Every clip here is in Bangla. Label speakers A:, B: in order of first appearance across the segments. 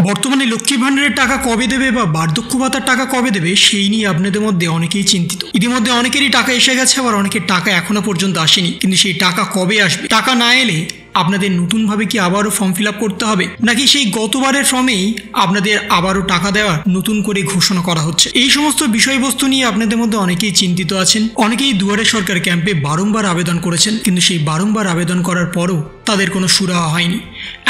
A: বর্তমানে লক্ষ্মী ভাণ্ডারের টাকা কবে দেবে বা বার্ধক্য ভাতার টাকা কবে দেবে সেই নিয়ে আপনাদের মধ্যে অনেকেই চিন্তিত। ইতিমধ্যে অনেকেরই টাকা এসে গেছে, আবার অনেকের টাকা এখনো পর্যন্ত আসেনি। কিন্তু সেই টাকা কবে আসবে? টাকা না এলে আপনাদের নতুনভাবে কি আবারও ফর্ম ফিল আপ করতে হবে, নাকি সেই গতবারের ফর্মেই আপনাদের আবারও টাকা দেওয়ার নতুন করে ঘোষণা করা হচ্ছে? এই সমস্ত বিষয়বস্তু নিয়ে আপনাদের মধ্যে অনেকেই চিন্তিত আছেন। অনেকেই দুয়ারে সরকার ক্যাম্পে বারংবার আবেদন করেছেন, কিন্তু সেই বারংবার আবেদন করার পরও তাদের কোনো সুরাহা হয়নি।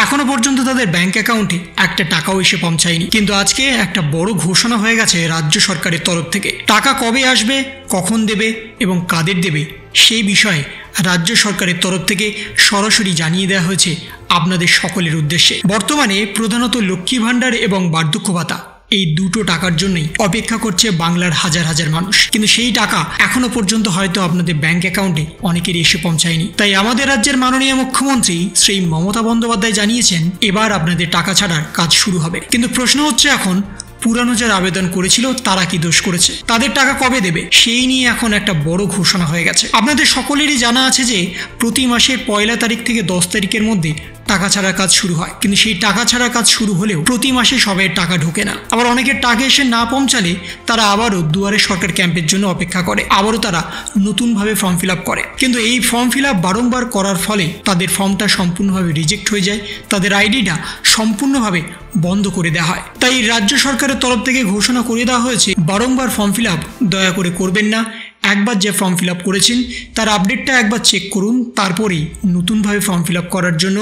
A: এখনো পর্যন্ত তাদের ব্যাংক অ্যাকাউন্টে একটা টাকাও এসে পৌঁছায়নি। কিন্তু আজকে একটা বড় ঘোষণা হয়ে গেছে রাজ্য সরকারের তরফ থেকে। টাকা কবে আসবে, কখন দেবে এবং কাদের দেবে সেই বিষয়ে রাজ্য সরকারের তরফ থেকে সরাসরি জানিয়ে দেওয়া হয়েছে আপনাদের সকলের উদ্দেশ্যে। বর্তমানে প্রধানত লক্ষ্মী ভাণ্ডার এবং বার্ধক্য ভাতা এই দুটো টাকার জন্যই অপেক্ষা করছে বাংলার হাজার হাজার মানুষ। কিন্তু সেই টাকা এখনো পর্যন্ত হয়তো আপনাদের ব্যাংক অ্যাকাউন্টে অনেকেরই এসে পৌঁছায়নি। তাই আমাদের রাজ্যের মাননীয় মুখ্যমন্ত্রী শ্রী মমতা বন্দ্যোপাধ্যায় জানিয়েছেন এবার আপনাদের টাকা ছাড়ার কাজ শুরু হবে। কিন্তু প্রশ্ন হচ্ছে এখন পুরানো যারা আবেদন করেছিল তারা কি দোষ করেছে, তাদের টাকা কবে দেবে সেই নিয়ে এখন একটা বড় ঘোষণা হয়ে গেছে। আপনাদের সকলেরই জানা আছে যে প্রতি মাসের 1 তারিখ থেকে 10 তারিখের মধ্যে টাকা ছাড়ার কাজ শুরু হয়। কিন্তু সেই টাকা ছাড়ার কাজ শুরু হলেও প্রতি মাসে সবাই টাকা ঢোকে না। আবার অনেকের টাকা এসে না পৌঁছালে তারা আবারও দুয়ারে সরকার ক্যাম্পের জন্য অপেক্ষা করে, আবারও তারা নতুনভাবে ফর্ম ফিল আপ করে। কিন্তু এই ফর্ম ফিল আপ বারংবার করার ফলে তাদের ফর্মটা সম্পূর্ণভাবে রিজেক্ট হয়ে যায়, তাদের আইডিটা সম্পূর্ণভাবে বন্ধ করে দেওয়া হয়। তাই রাজ্য সরকারের তরফ থেকে ঘোষণা করে দেওয়া হয়েছে বারংবার ফর্ম ফিল আপ দয়া করে করবেন না। একবার যে ফর্ম ফিল আপ করেছেন তার আপডেটটা একবার চেক করুন, তারপরেই নতুনভাবে ফর্ম ফিল আপ করার জন্য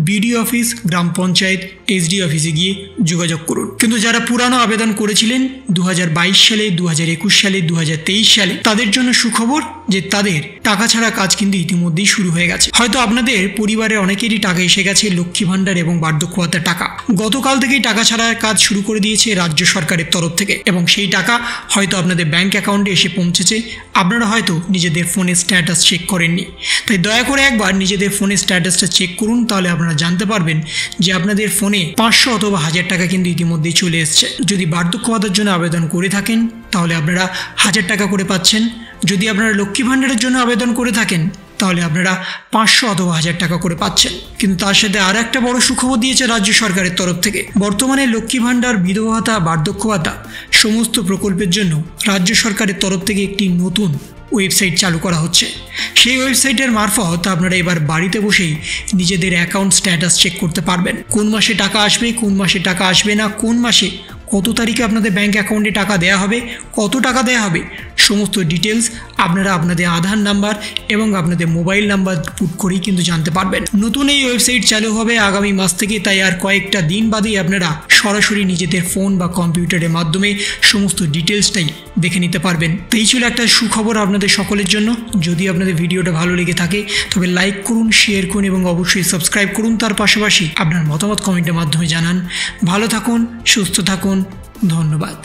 A: বিডিও অফিস, গ্রাম পঞ্চায়েত, এসডি অফিসে গিয়ে যোগাযোগ করুন। কিন্তু যারা পুরানো আবেদন করেছিলেন 2022 সালে, 2021 সালে, 2023 সালে, তাদের জন্য সুখবর যে তাদের টাকা ছাড়া কাজ কিন্তু ইতিমধ্যেই শুরু হয়ে গেছে। হয়তো আপনাদের পরিবারে অনেকেরই টাকা এসে গেছে লক্ষ্মী ভাণ্ডার এবং বার্ধক্য ভাতার টাকা। গতকাল থেকেই টাকা ছাড়ার কাজ শুরু করে দিয়েছে রাজ্য সরকারের তরফ থেকে এবং সেই টাকা হয়তো আপনাদের ব্যাংক অ্যাকাউন্টে এসে পৌঁছেছে। আপনারা হয়তো নিজেদের ফোনের স্ট্যাটাস চেক করেননি, তাই দয়া করে একবার নিজেদের ফোনের স্ট্যাটাসটা চেক করুন, তাহলে আপনারা জানতে পারবেন যে আপনাদের ফোনে 500 অথবা 1000 টাকা কিন্তু ইতিমধ্যেই চলে এসছে। যদি বার্ধক্য ভাতার জন্য আবেদন করে থাকেন তাহলে আপনারা 1000 টাকা করে পাচ্ছেন। যদি আপনারা লক্ষ্মী ভাণ্ডারের জন্য আবেদন করে থাকেন তাহলে আপনারা 500 অথবা 1000 টাকা করে পাচ্ছেন। কিন্তু তার সাথে আর একটা বড় সুখবর দিয়েছে রাজ্য সরকারের তরফ থেকে। বর্তমানে লক্ষ্মী ভাণ্ডার, বিধবা ভাতা, বার্ধক্য ভাতা সমস্ত প্রকল্পের জন্য রাজ্য সরকারের তরফ থেকে একটি নতুন ওয়েবসাইট চালু করা হচ্ছে। সেই ওয়েবসাইটের মারফত আপনারা এবার বাড়িতে বসেই নিজেদের অ্যাকাউন্ট স্ট্যাটাস চেক করতে পারবেন। কোন মাসে টাকা আসবে, কোন মাসে টাকা আসবে না, কোন মাসে কত তারিখে আপনাদের ব্যাংক অ্যাকাউন্টে টাকা দেওয়া হবে, কত টাকা দেওয়া হবে, সমস্ত ডিটেলস আপনারা আপনাদের আধার নাম্বার এবং আপনাদের মোবাইল নাম্বার পুট করেই কিন্তু জানতে পারবেন। নতুন এই ওয়েবসাইট চালু হবে আগামী মাস থেকে, তাই আর কয়েকটা দিন বাদেই আপনারা সরাসরি নিজেদের ফোন বা কম্পিউটারের মাধ্যমে সমস্ত ডিটেলসটাই দেখে নিতে পারবেন। এই ছিল একটা সুখবর আপনাদের সকলের জন্য। যদি আপনাদের ভিডিওটা ভালো লেগে থাকে তবে লাইক করুন, শেয়ার করুন এবং অবশ্যই সাবস্ক্রাইব করুন। তার পাশাপাশি আপনার মতামত কমেন্টের মাধ্যমে জানান। ভালো থাকুন, সুস্থ থাকুন, ধন্যবাদ।